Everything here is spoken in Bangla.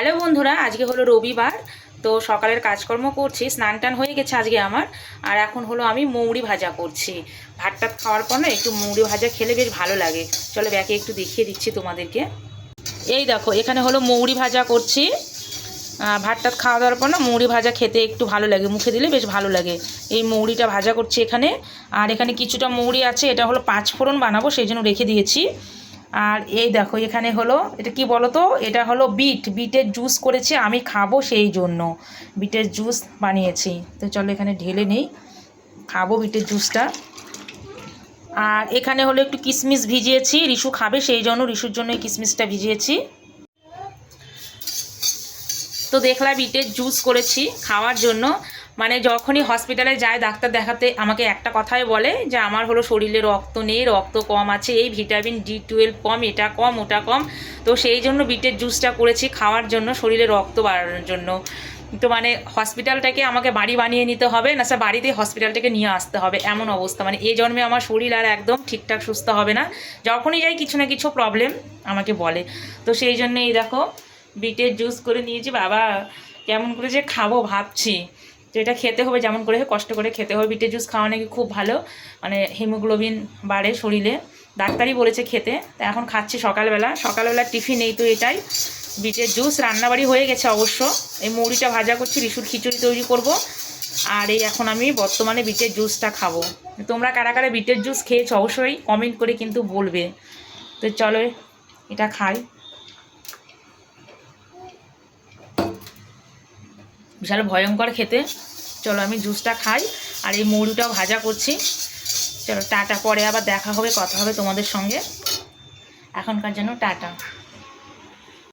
হ্যালো বন্ধুরা, আজকে হলো রবিবার। তো সকালের কাজকর্ম করছি, স্নান টান হয়ে গেছে আজকে আমার। আর এখন হলো আমি মৌরি ভাজা করছি। ভাত টাত খাওয়ার পর না একটু মৌরি ভাজা খেলে বেশ ভালো লাগে। চলো ব্যাকে একটু দেখিয়ে দিচ্ছি তোমাদেরকে। এই দেখো, এখানে হলো মৌরি ভাজা করছি। ভাত টাত খাওয়া দাওয়ার পর না মৌরি ভাজা খেতে একটু ভালো লাগে, মুখে দিলে বেশ ভালো লাগে। এই মৌরিটা ভাজা করছি এখানে। আর এখানে কিছুটা মৌরি আছে, এটা হলো 5 ফোড়ন বানাবো, সেই জন্য রেখে দিয়েছি। আর এই দেখো, এখানে হলো এটা কি বলো তো, এটা হলো বিটের জুস করেছি আমি খাবো, সেই জন্য বিটের জুস বানিয়েছি। তো চলো এখানে ঢেলে নেই, খাবো বিটের জুসটা। আর এখানে হলো একটু কিশমিশ ভিজিয়েছি, রিশু খাবে সেই জন্য, রিশুর জন্য এই কিশমিশটা ভিজিয়েছি। তো দেখলাম বিটের জুস করেছি খাওয়ার জন্য। মানে যখনই হসপিটালে যায় ডাক্তার দেখাতে, আমাকে একটা কথাই বলে যে আমার হলো শরীরে রক্ত নেই, রক্ত কম আছে, এই ভিটামিন D12 কম, এটা কম ওটা কম। তো সেই জন্য বিটের জুসটা করেছি খাওয়ার জন্য, শরীরে রক্ত বাড়ানোর জন্য। তো মানে হসপিটালটাকে আমাকে বাড়ি বানিয়ে নিতে হবে না, স্যার বাড়িতে হসপিটালটাকে নিয়ে আসতে হবে, এমন অবস্থা। মানে এই জন্মে আমার শরীর আর একদম ঠিকঠাক সুস্থ হবে না, যখনই যাই কিছু না কিছু প্রবলেম আমাকে বলে। তো সেই জন্য এই দেখো বিটের জুস করে নিয়েছি। বাবা কেমন করে যে খাবো ভাবছি। তো এটা খেতে হবে, যেমন করে কষ্ট করে খেতে হবে। বিটের জুস খাওয়া নাকি খুব ভালো, মানে হিমোগ্লোবিন বাড়ে শরীরে, ডাক্তারই বলেছে খেতে। তো এখন খাচ্ছি সকালবেলা টিফিন এই তো এটাই বিটের জুস। রান্নাবাড়ি হয়ে গেছে অবশ্য, এই মৌরিটা ভাজা করছি, রিসুর খিচুড়ি তৈরি করব। আর এই এখন আমি বর্তমানে বিটের জুসটা খাবো। তোমরা কারা কারা বিটের জুস খেয়েছো অবশ্যই কমেন্ট করে কিন্তু বলবে। তো চলো এটা খাই, বিশাল ভয়ঙ্কর খেতে। চলো আমি জুসটা খাই, আর এই মৌরিটাও ভাজা করছি। চলো টাটা, পরে আবার দেখা হবে, কথা হবে তোমাদের সঙ্গে। এখনকার জন্য টাটা।